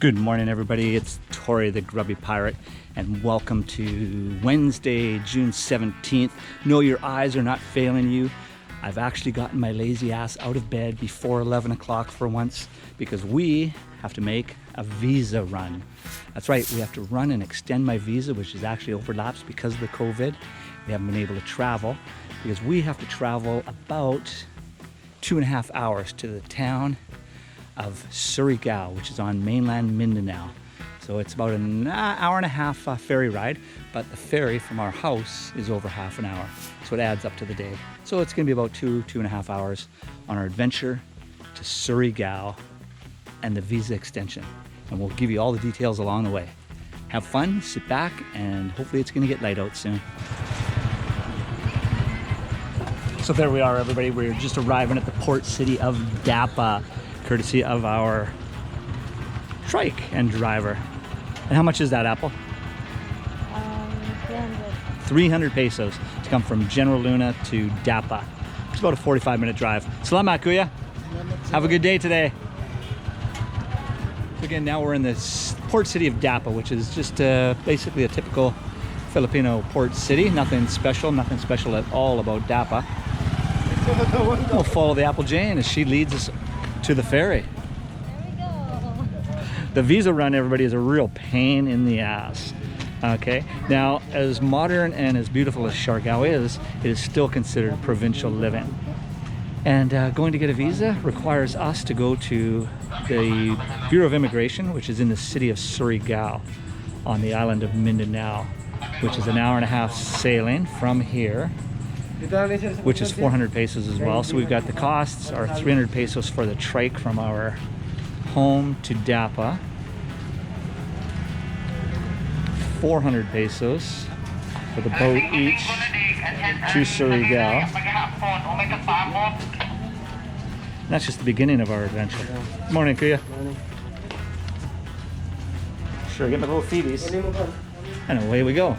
Good morning, everybody. It's Tori, the Grubby Pirate, and welcome to Wednesday, June 17th. No, your eyes are not failing you. I've actually gotten my lazy ass out of bed before 11 o'clock for once because we have to make a visa run. That's right, we have to run and extend my visa, which is actually overlaps because of the COVID. We haven't been able to travel because we have to travel about 2.5 hours to the town of Surigao, which is on mainland Mindanao. So it's about an hour and a half ferry ride, but the ferry from our house is over half an hour. So it adds up to the day. So it's gonna be about 2.5 hours on our adventure to Surigao and the visa extension. And we'll give you all the details along the way. Have fun, sit back, and hopefully it's gonna get light out soon. So there we are, everybody. We're just arriving at the port city of Davao, courtesy of our trike and driver. And how much is that, Apple? 300. 300 pesos to come from General Luna to Davao. It's about a 45-minute drive. Salamat, kuya. Have a good day today. So again, now we're in this port city of Davao, which is just basically a typical Filipino port city. Nothing special at all about Davao. We'll follow the Apple Jane as she leads us to the ferry. There we go. The visa run, everybody, is a real pain in the ass. Okay, now as modern and as beautiful as Surigao is, it is still considered provincial living. And going to get a visa requires us to go to the Bureau of Immigration, which is in the city of Surigao on the island of Mindanao, which is an hour and a half sailing from here, which is 400 pesos as well. So we've got the costs are 300 pesos for the trike from our home to Davao, 400 pesos for the boat each to Surigao. And that's just the beginning of our adventure. Good morning, Kuya. Sure, get my little feeties. And away we go.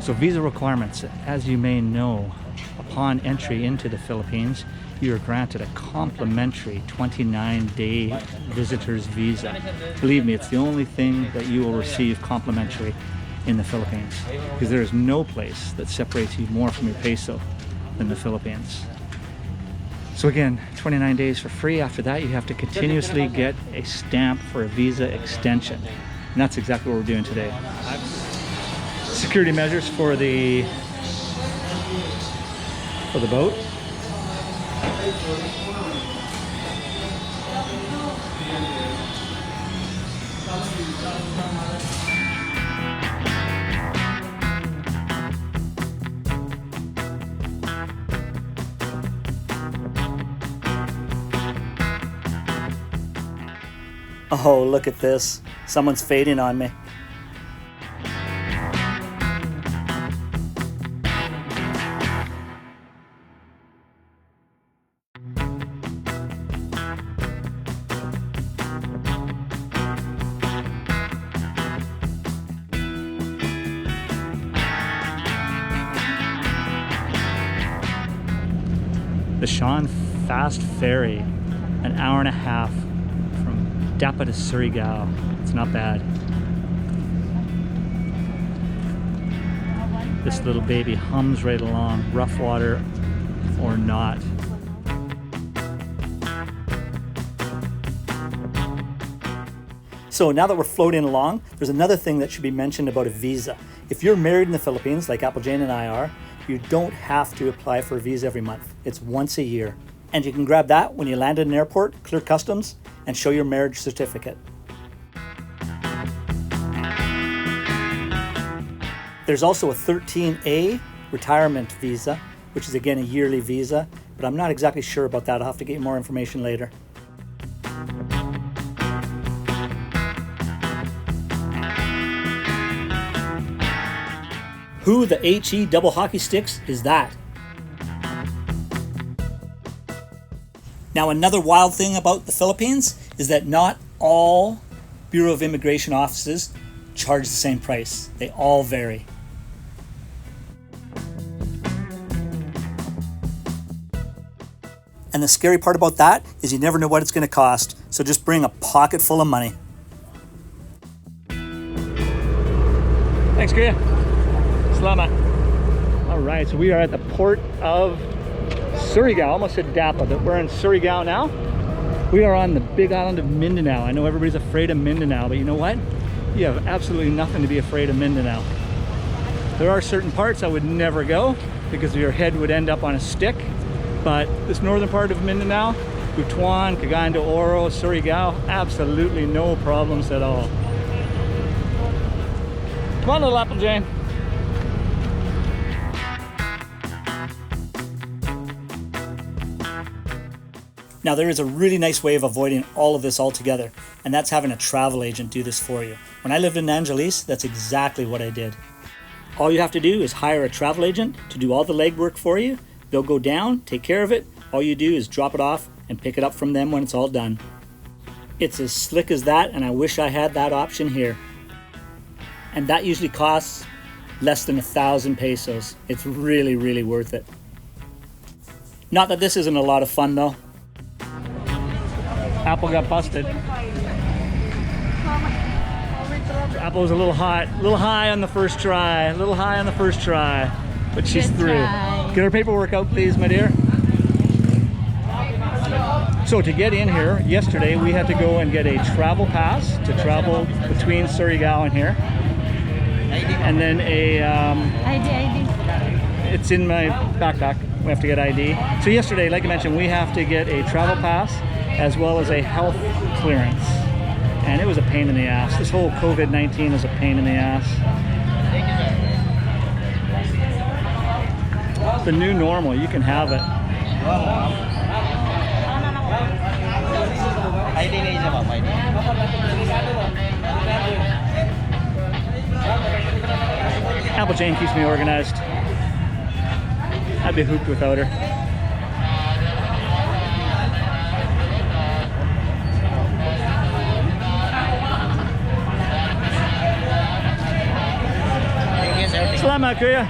So visa requirements, as you may know, upon entry into the Philippines, you are granted a complimentary 29-day visitor's visa. Believe me, it's the only thing that you will receive complimentary in the Philippines, because there is no place that separates you more from your peso than the Philippines. So again, 29 days for free. After that, you have to continuously get a stamp for a visa extension. And that's exactly what we're doing today. Security measures for the boat. Oh, look at this. Someone's fading on me. The Sean Fast Ferry, an hour and a half from Davao to Surigao. It's not bad. This little baby hums right along, rough water or not. So now that we're floating along, there's another thing that should be mentioned about a visa. If you're married in the Philippines, like Apple Jane and I are, you don't have to apply for a visa every month. It's once a year. And you can grab that when you land at an airport, clear customs, and show your marriage certificate. There's also a 13A retirement visa, which is again a yearly visa, but I'm not exactly sure about that. I'll have to get you more information later. Who the HE double hockey sticks is that? Now, another wild thing about the Philippines is that not all Bureau of Immigration offices charge the same price. They all vary. And the scary part about that is you never know what it's going to cost. So just bring a pocket full of money. Thanks, Kriya. Salamat. All right, so we are at the port of Surigao. Almost said Davao, but we're in Surigao now. We are on the big island of Mindanao. I know everybody's afraid of Mindanao, but you know what? You have absolutely nothing to be afraid of Mindanao. There are certain parts I would never go because your head would end up on a stick. But this northern part of Mindanao, Butuan, Cagayan de Oro, Surigao, absolutely no problems at all. Come on, little Apple Jane. Now there is a really nice way of avoiding all of this altogether, and that's having a travel agent do this for you. When I lived in Angeles, that's exactly what I did. All you have to do is hire a travel agent to do all the legwork for you. They'll go down, take care of it. All you do is drop it off and pick it up from them when it's all done. It's as slick as that, and I wish I had that option here. And that usually costs less than 1,000 pesos. It's really, really worth it. Not that this isn't a lot of fun though. Apple got busted. Apple was a little hot, a little high on the first try, but she's Good through. try. Get her paperwork out, please, my dear. So to get in here, yesterday we had to go and get a travel pass to travel between Surigao and here. And then ID. it's in my backpack. We have to get ID. So yesterday, like I mentioned, we have to get a travel pass as well as a health clearance. And it was a pain in the ass. This whole COVID-19 is a pain in the ass. The new normal, you can have it. Apple Jane keeps me organized. I'd be hooped without her. Salamat, Kuya.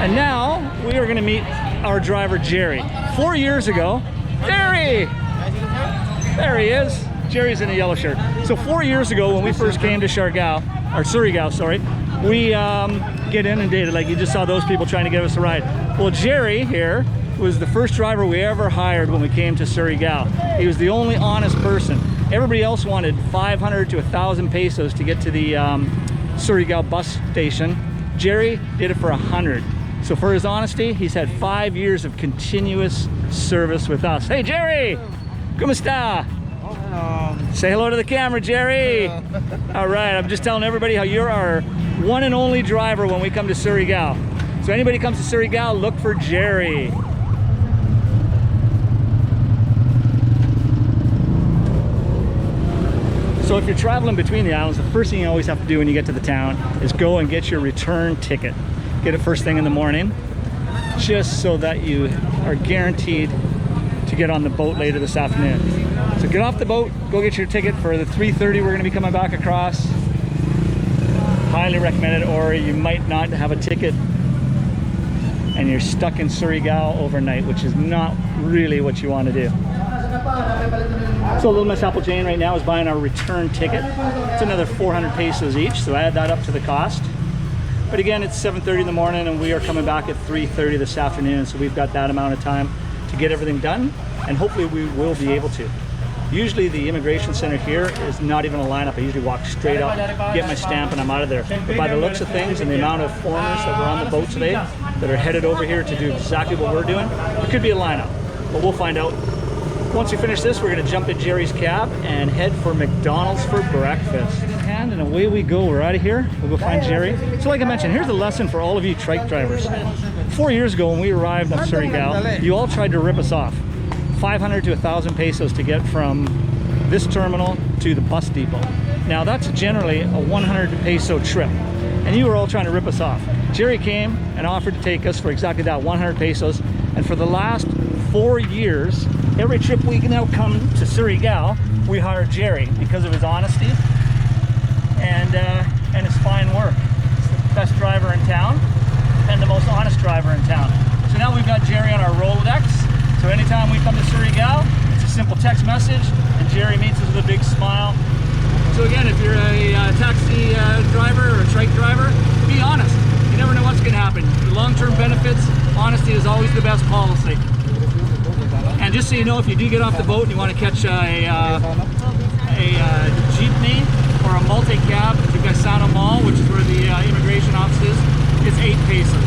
And now we are going to meet our driver, Jerry. 4 years ago, Ferry! There he is. Jerry's in a yellow shirt. So 4 years ago, when we first came to Surigao, sorry, we get inundated, like you just saw those people trying to give us a ride. Well, Jerry here was the first driver we ever hired when we came to Surigao. He was the only honest person. Everybody else wanted 500 to 1,000 pesos to get to the Surigao bus station. Jerry did it for 100. So for his honesty, he's had 5 years of continuous service with us. Hey Jerry! Kumusta? Say hello to the camera, Jerry! All right, I'm just telling everybody how you're our one and only driver when we come to Surigao. So anybody comes to Surigao, look for Jerry. So if you're traveling between the islands, the first thing you always have to do when you get to the town is go and get your return ticket. Get it first thing in the morning, just so that you are guaranteed to get on the boat later this afternoon. So get off the boat, go get your ticket for the 3:30 we're gonna be coming back across. Highly recommend it, or you might not have a ticket and you're stuck in Surigao overnight, which is not really what you want to do. So little Miss Apple Jane right now is buying our return ticket. It's another 400 pesos each, so add that up to the cost. But again, it's 7:30 in the morning and we are coming back at 3:30 this afternoon, so we've got that amount of time to get everything done, and hopefully we will be able to. Usually the immigration center here is not even a lineup. I usually walk straight up, get my stamp, and I'm out of there. But by the looks of things and the amount of foreigners that were on the boat today that are headed over here to do exactly what we're doing, it could be a lineup, but we'll find out. Once we finish this, we're going to jump in Jerry's cab and head for McDonald's for breakfast. And away we go. We're out of here. We'll go find Jerry. So like I mentioned, here's the lesson for all of you trike drivers. 4 years ago when we arrived on Surigao, you all tried to rip us off. 500 to 1,000 pesos to get from this terminal to the bus depot. Now that's generally a 100 peso trip, and you were all trying to rip us off. Jerry came and offered to take us for exactly that, 100 pesos, and for the last 4 years, every trip we now come to Surigao, we hire Jerry because of his honesty and his fine work. He's the best driver in town and the most honest driver in town. So now we've got Jerry on our So anytime we come to Surigao, it's a simple text message, and Jerry meets us with a big smile. So again, if you're a taxi driver or a trike driver, be honest. You never know what's going to happen. For long-term benefits, honesty is always the best policy. And just so you know, if you do get off the boat and you want to catch a jeepney or a multi-cab to Gaisano Mall, which is where the immigration office is, it's 8 pesos.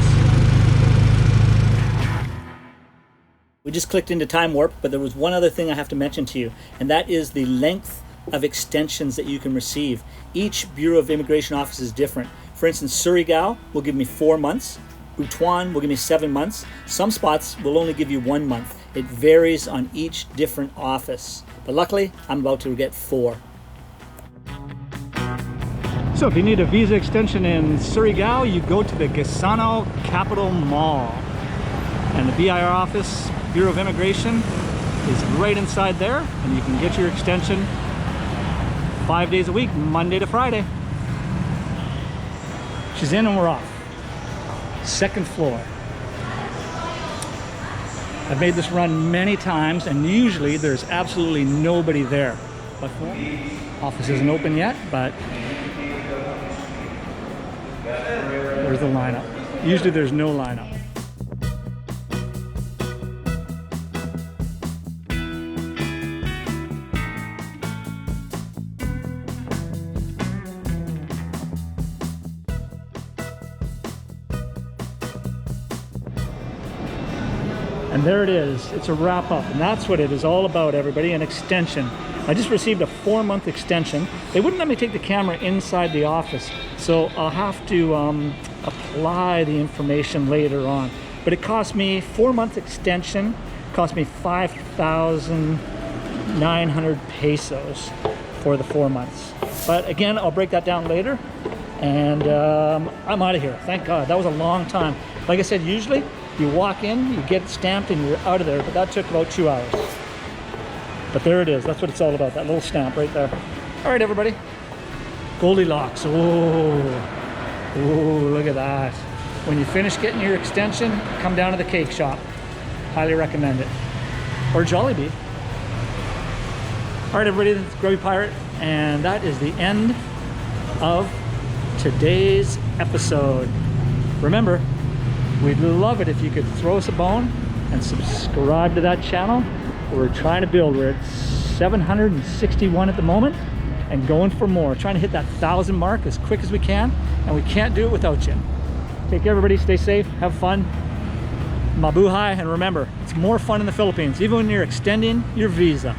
We just clicked into Time Warp, but there was one other thing I have to mention to you, and that is the length of extensions that you can receive. Each Bureau of Immigration office is different. For instance, Surigao will give me 4 months. Butuan will give me 7 months. Some spots will only give you 1 month. It varies on each different office. But luckily, I'm about to get 4. So if you need a visa extension in Surigao, you go to the Gaisano Capital Mall. And the BIR office, Bureau of Immigration, is right inside there, and you can get your extension 5 days a week, Monday to Friday. She's in and we're off. 2nd floor. I've made this run many times, and usually there's absolutely nobody there. But office isn't open yet, but there's the lineup. Usually there's no lineup. And there it is. It's a wrap up, and that's what it is all about, everybody, an extension. I just received a 4-month extension. They wouldn't let me take the camera inside the office, so I'll have to apply the information later on. But it cost me 4-month extension, cost me 5,900 pesos for the 4 months. But again, I'll break that down later, and I'm out of here. Thank God. That was a long time. Like I said, usually you walk in, you get stamped, and you're out of there, but that took about 2 hours. But there it is. That's what it's all about, that little stamp right there. All right, everybody. Goldilocks. Oh, look at that. When you finish getting your extension, come down to the cake shop. Highly recommend it. Or Jollibee. All right, everybody, this is Grubby Pirate, and that is the end of today's episode. Remember, we'd love it if you could throw us a bone and subscribe to that channel. We're trying to build. We're at 761 at the moment and going for more. Trying to hit that 1,000 mark as quick as we can, and we can't do it without you. Take care, everybody. Stay safe. Have fun. Mabuhay. And remember, it's more fun in the Philippines, even when you're extending your visa.